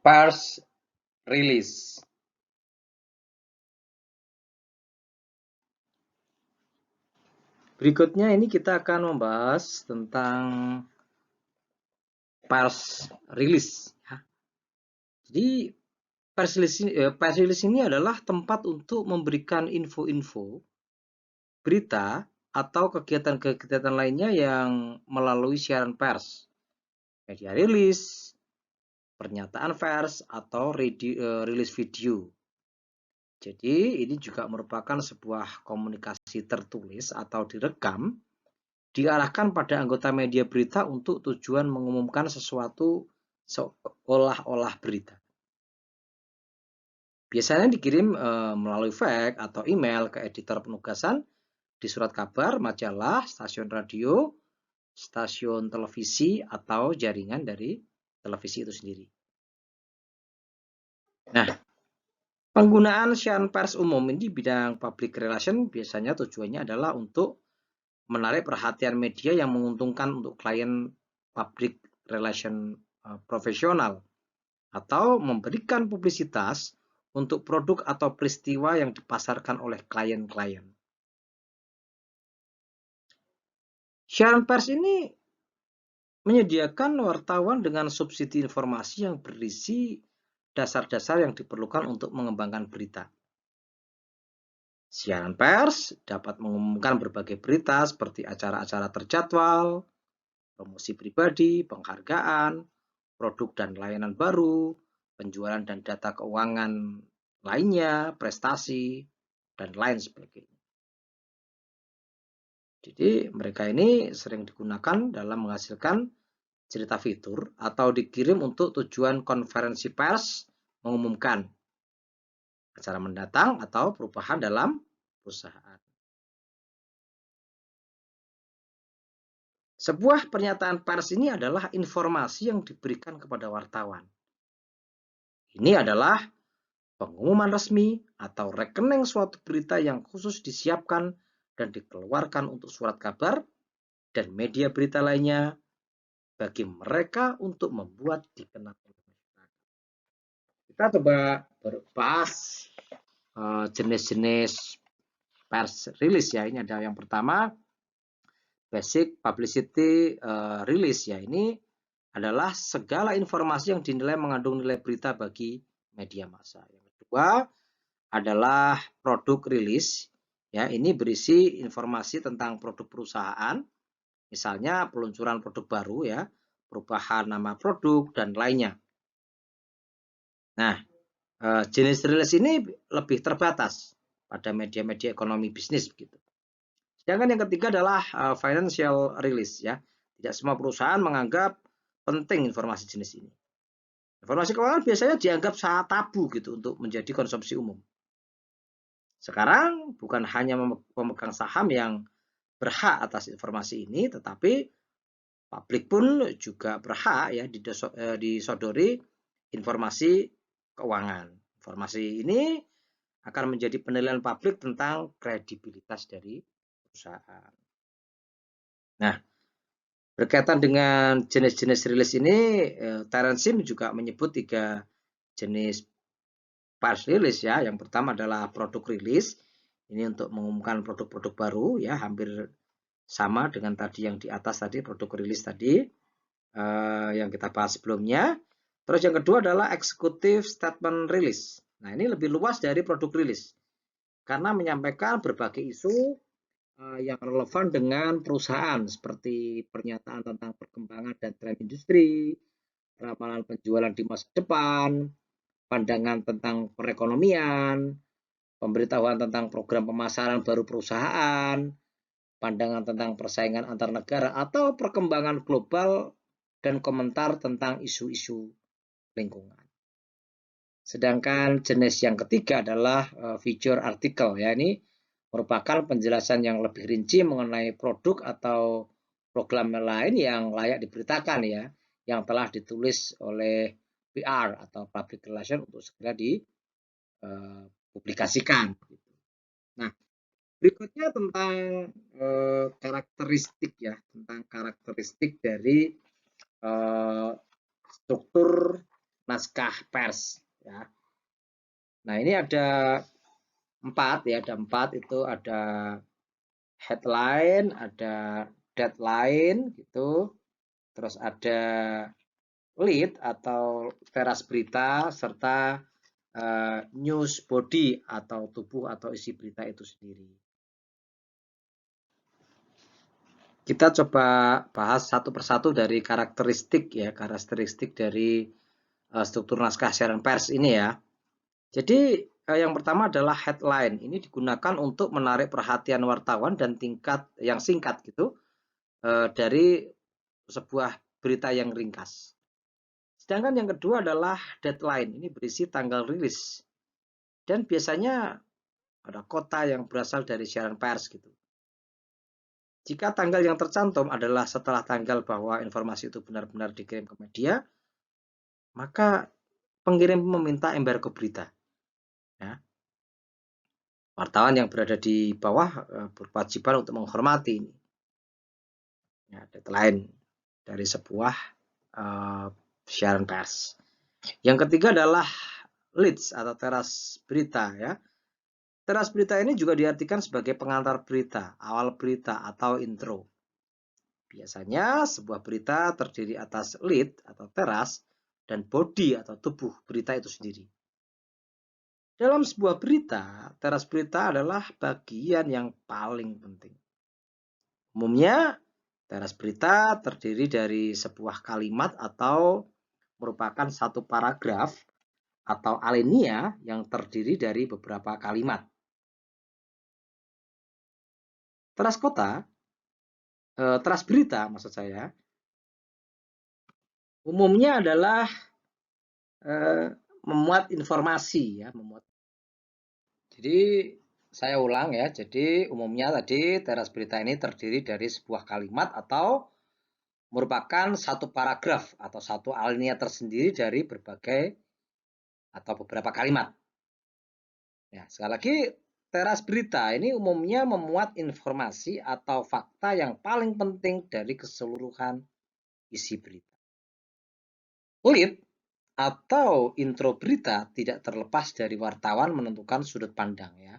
Pers release. Berikutnya ini kita akan membahas tentang pers release. Jadi pers release ini adalah tempat untuk memberikan info-info, berita, atau kegiatan-kegiatan lainnya yang melalui siaran pers, media rilis, pernyataan pers, atau rilis video. Jadi ini juga merupakan sebuah komunikasi tertulis atau direkam diarahkan pada anggota media berita untuk tujuan mengumumkan sesuatu seolah-olah berita. Biasanya dikirim melalui fax atau email ke editor penugasan di surat kabar, majalah, stasiun radio, stasiun televisi, atau jaringan dari televisi itu sendiri. Nah, penggunaan siaran pers umum ini di bidang public relation biasanya tujuannya adalah untuk menarik perhatian media yang menguntungkan untuk klien public relation profesional atau memberikan publisitas untuk produk atau peristiwa yang dipasarkan oleh klien-klien. Siaran pers ini menyediakan wartawan dengan subsidi informasi yang berisi dasar-dasar yang diperlukan untuk mengembangkan berita. Siaran pers dapat mengumumkan berbagai berita seperti acara-acara terjadwal, promosi pribadi, penghargaan, produk dan layanan baru, penjualan dan data keuangan lainnya, prestasi, dan lain sebagainya. Jadi mereka ini sering digunakan dalam menghasilkan cerita fitur atau dikirim untuk tujuan konferensi pers mengumumkan acara mendatang atau perubahan dalam perusahaan. Sebuah pernyataan pers ini adalah informasi yang diberikan kepada wartawan. Ini adalah pengumuman resmi atau rekening suatu berita yang khusus disiapkan dan dikeluarkan untuk surat kabar dan media berita lainnya bagi mereka untuk membuat dikenal oleh masyarakat. Kita coba bahas jenis-jenis pers release ya. Ini ada yang pertama basic publicity release ya. Ini adalah segala informasi yang dinilai mengandung nilai berita bagi media massa. Yang kedua adalah produk rilis ya, ini berisi informasi tentang produk perusahaan, misalnya peluncuran produk baru ya, perubahan nama produk dan lainnya. Nah, jenis rilis ini lebih terbatas pada media-media ekonomi bisnis begitu. Sedangkan yang ketiga adalah financial release ya. Tidak semua perusahaan menganggap penting informasi jenis ini. Informasi keuangan biasanya dianggap sangat tabu gitu untuk menjadi konsumsi umum. Sekarang bukan hanya pemegang saham yang berhak atas informasi ini, tetapi publik pun juga berhak ya disodori informasi keuangan. Informasi ini akan menjadi penilaian publik tentang kredibilitas dari perusahaan. Nah, berkaitan dengan jenis-jenis rilis ini, Terence Sim juga menyebut 3 jenis pers rilis ya. Yang pertama adalah produk rilis. Ini untuk mengumumkan produk-produk baru ya, hampir sama dengan tadi yang di atas tadi, produk rilis tadi yang kita bahas sebelumnya. Terus yang kedua adalah executive statement release. Nah, ini lebih luas dari produk rilis karena menyampaikan berbagai isu yang relevan dengan perusahaan seperti pernyataan tentang perkembangan dan tren industri, ramalan penjualan di masa depan, pandangan tentang perekonomian, pemberitahuan tentang program pemasaran baru perusahaan, pandangan tentang persaingan antar negara atau perkembangan global, dan komentar tentang isu-isu lingkungan. Sedangkan jenis yang ketiga adalah feature article ya, ini merupakan penjelasan yang lebih rinci mengenai produk atau program lain yang layak diberitakan ya, yang telah ditulis oleh PR atau public relation untuk segera dipublikasikan. Nah, berikutnya tentang karakteristik ya, tentang karakteristik dari struktur naskah pers ya. Nah, ini ada 4 ya, ada 4 itu ada headline, ada deadline gitu. Terus ada lead atau teras berita serta news body atau tubuh atau isi berita itu sendiri. Kita coba bahas satu persatu dari karakteristik dari struktur naskah siaran pers ini ya. Jadi yang pertama adalah headline. Ini digunakan untuk menarik perhatian wartawan dan tingkat yang singkat gitu dari sebuah berita yang ringkas. Sedangkan yang kedua adalah deadline. Ini berisi tanggal rilis. Dan biasanya ada kota yang berasal dari siaran pers gitu. Jika tanggal yang tercantum adalah setelah tanggal bahwa informasi itu benar-benar dikirim ke media, maka pengirim meminta embargo berita. Ya. Wartawan yang berada di bawah berkewajiban untuk menghormati ini. Ya, deadline dari sebuah siaran pers. Yang ketiga adalah leads atau teras berita ya. Teras berita ini juga diartikan sebagai pengantar berita, awal berita atau intro. Biasanya sebuah berita terdiri atas lead atau teras dan body atau tubuh berita itu sendiri. Dalam sebuah berita, teras berita adalah bagian yang paling penting. Umumnya, teras berita terdiri dari sebuah kalimat atau merupakan satu paragraf atau alinea yang terdiri dari beberapa kalimat. Teras kota, teras berita maksud saya, umumnya adalah memuat informasi ya, Jadi saya ulang ya. Jadi umumnya tadi teras berita ini terdiri dari sebuah kalimat atau merupakan satu paragraf atau satu alinea tersendiri dari berbagai atau beberapa kalimat. Ya, sekali lagi teras berita ini umumnya memuat informasi atau fakta yang paling penting dari keseluruhan isi berita. Lead atau intro berita tidak terlepas dari wartawan menentukan sudut pandang ya.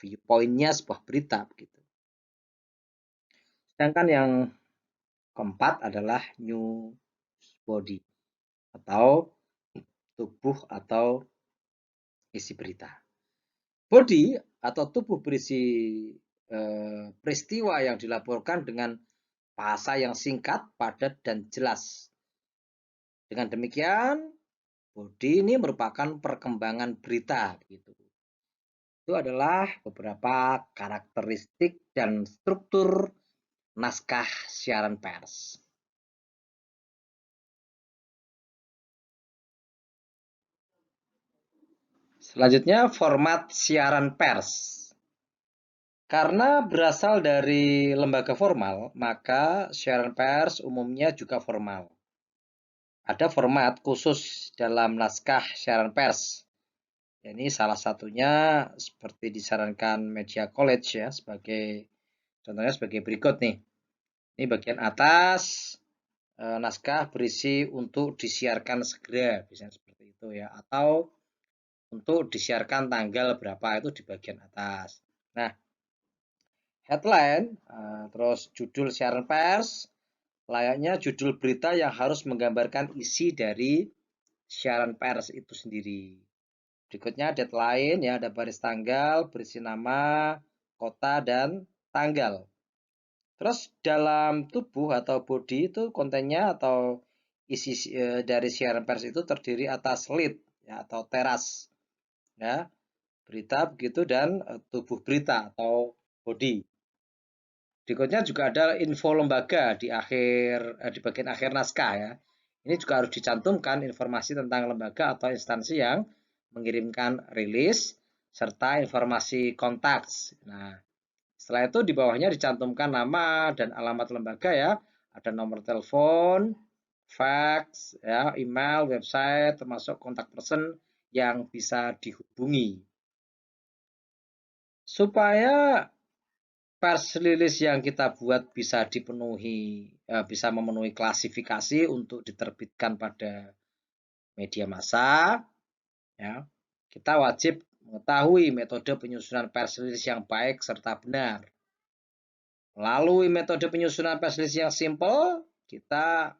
Viewpoint-nya sebuah berita begitu. Sedangkan yang keempat adalah news body atau tubuh atau isi berita. Body atau tubuh berisi peristiwa yang dilaporkan dengan bahasa yang singkat, padat, dan jelas. Dengan demikian, body ini merupakan perkembangan berita. Gitu. Itu adalah beberapa karakteristik dan struktur naskah siaran pers. Selanjutnya, format siaran pers. Karena berasal dari lembaga formal, maka siaran pers umumnya juga formal. Ada format khusus dalam naskah siaran pers. Ini salah satunya seperti disarankan Media College ya, contohnya sebagai berikut nih. Ini bagian atas, naskah berisi untuk disiarkan segera, biasanya seperti itu ya, atau untuk disiarkan tanggal berapa itu di bagian atas. Nah, headline, terus judul siaran pers, layaknya judul berita yang harus menggambarkan isi dari siaran pers itu sendiri. Berikutnya deadline, ya ada baris tanggal, berisi nama, kota, dan tanggal. Terus dalam tubuh atau body itu kontennya atau isi dari siaran pers itu terdiri atas lead ya, atau teras, ya berita begitu dan tubuh berita atau body. Berikutnya juga ada info lembaga di bagian akhir naskah ya. Ini juga harus dicantumkan informasi tentang lembaga atau instansi yang mengirimkan rilis serta informasi kontak. Nah, setelah itu di bawahnya dicantumkan nama dan alamat lembaga ya. Ada nomor telepon, fax, ya, email, website, termasuk kontak person yang bisa dihubungi. Supaya pers rilis yang kita buat bisa memenuhi klasifikasi untuk diterbitkan pada media massa, ya, kita wajib mengetahui metode penyusunan press release yang baik serta benar. Melalui metode penyusunan press release yang simple, kita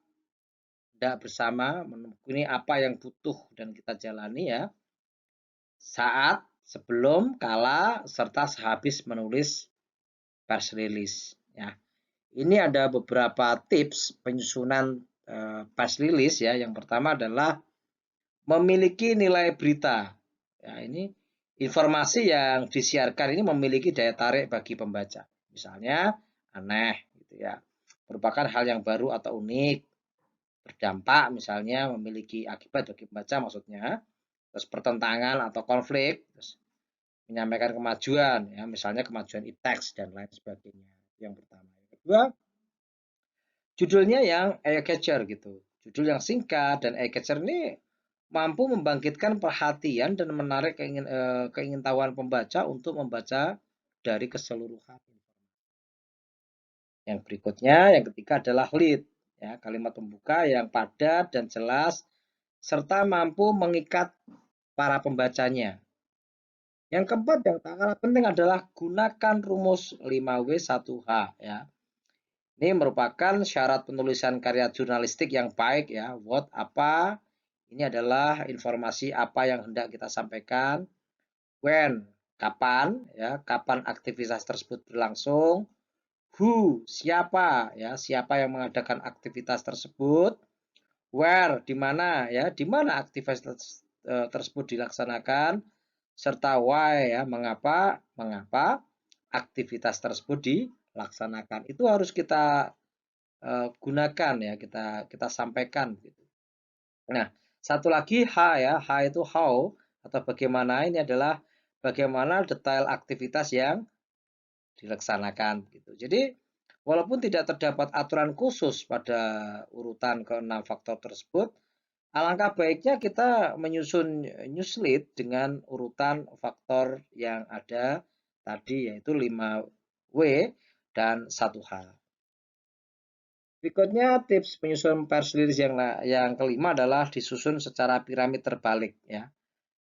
tidak bersama menemui apa yang butuh dan kita jalani ya saat, sebelum, kala, serta sehabis menulis press release. Ya. Ini ada beberapa tips penyusunan press release ya. Yang pertama adalah memiliki nilai berita. Ya, ini informasi yang disiarkan ini memiliki daya tarik bagi pembaca. Misalnya aneh, gitu ya, merupakan hal yang baru atau unik, berdampak, misalnya memiliki akibat bagi pembaca maksudnya, terus pertentangan atau konflik, terus menyampaikan kemajuan, ya, misalnya kemajuan e-text dan lain sebagainya. Yang pertama. Yang kedua, judulnya yang eye-catcher gitu. Judul yang singkat dan eye-catcher ini mampu membangkitkan perhatian dan menarik keingintahuan pembaca untuk membaca dari keseluruhan. Yang berikutnya, yang ketiga adalah lead, ya, kalimat pembuka yang padat dan jelas serta mampu mengikat para pembacanya. Yang keempat yang tak kalah penting adalah gunakan rumus 5W1H ya. Ini merupakan syarat penulisan karya jurnalistik yang baik ya. What apa? Ini adalah informasi apa yang hendak kita sampaikan. When kapan ya, kapan aktivitas tersebut berlangsung. Who siapa ya, siapa yang mengadakan aktivitas tersebut. Where di mana ya, di mana aktivitas tersebut dilaksanakan. Serta why ya, mengapa aktivitas tersebut dilaksanakan. Itu harus kita gunakan ya, kita sampaikan gitu. Nah, satu lagi H ya, H itu how atau bagaimana, ini adalah bagaimana detail aktivitas yang dilaksanakan gitu. Jadi walaupun tidak terdapat aturan khusus pada urutan ke-6 faktor tersebut, alangkah baiknya kita menyusun newsletter dengan urutan faktor yang ada tadi, yaitu 5W dan 1H. Berikutnya tips penyusunan press release yang kelima adalah disusun secara piramid terbalik ya.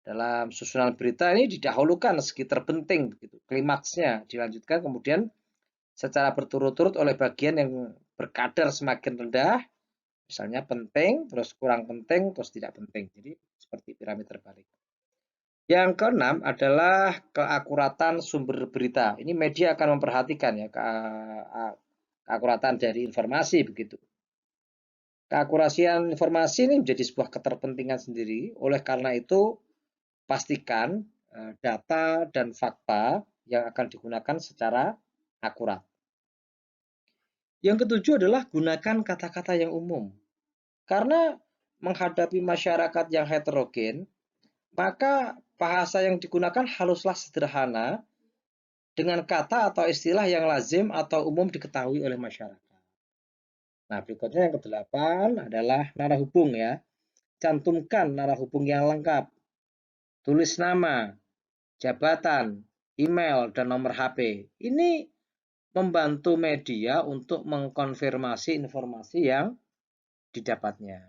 Dalam susunan berita ini didahulukan segi terpenting begitu, klimaksnya dilanjutkan kemudian secara berturut-turut oleh bagian yang berkadar semakin rendah. Misalnya penting, terus kurang penting, terus tidak penting. Jadi seperti piramid terbalik. Yang keenam adalah keakuratan sumber berita. Ini media akan memperhatikan ya keakuratan dari informasi begitu. Keakurasian informasi ini menjadi sebuah keterpentingan sendiri. Oleh karena itu, pastikan data dan fakta yang akan digunakan secara akurat. Yang ketujuh adalah gunakan kata-kata yang umum. Karena menghadapi masyarakat yang heterogen, maka bahasa yang digunakan haruslah sederhana dengan kata atau istilah yang lazim atau umum diketahui oleh masyarakat. Nah, berikutnya yang kedelapan adalah narah hubung ya. Cantumkan narah hubung yang lengkap. Tulis nama, jabatan, email, dan nomor HP. Ini membantu media untuk mengkonfirmasi informasi yang didapatnya.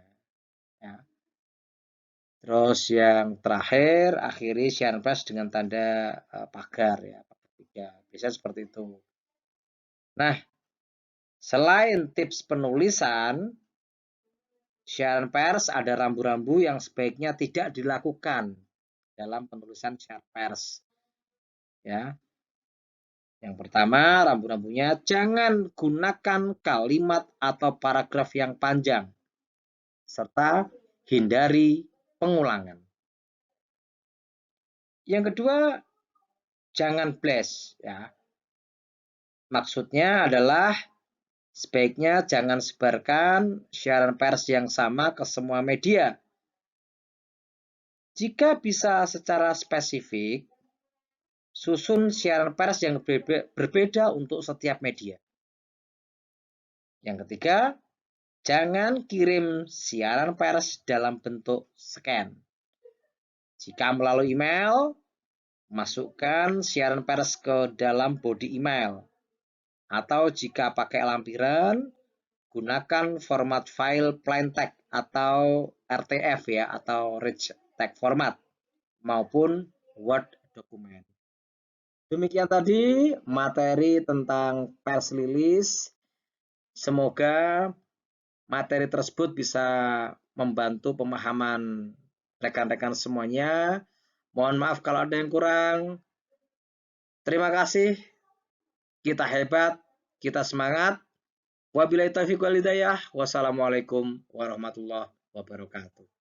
Ya. Terus yang terakhir, akhiri siaran pers dengan tanda pagar ya, biasanya seperti itu. Nah, selain tips penulisan, siaran pers ada rambu-rambu yang sebaiknya tidak dilakukan dalam penulisan siaran pers. Ya. Yang pertama, rambu-rambunya jangan gunakan kalimat atau paragraf yang panjang serta hindari pengulangan. Yang kedua, jangan blast ya. Maksudnya adalah sebaiknya jangan sebarkan siaran pers yang sama ke semua media. Jika bisa secara spesifik, susun siaran pers yang berbeda untuk setiap media. Yang ketiga, jangan kirim siaran pers dalam bentuk scan. Jika melalui email, masukkan siaran pers ke dalam body email. Atau jika pakai lampiran, gunakan format file plain text atau RTF ya, atau rich text format maupun Word dokumen. Demikian tadi materi tentang press release. Semoga materi tersebut bisa membantu pemahaman rekan-rekan semuanya. Mohon maaf kalau ada yang kurang. Terima kasih. Kita hebat, kita semangat. Wabillahi taufiq wal hidayah. Wassalamualaikum warahmatullahi wabarakatuh.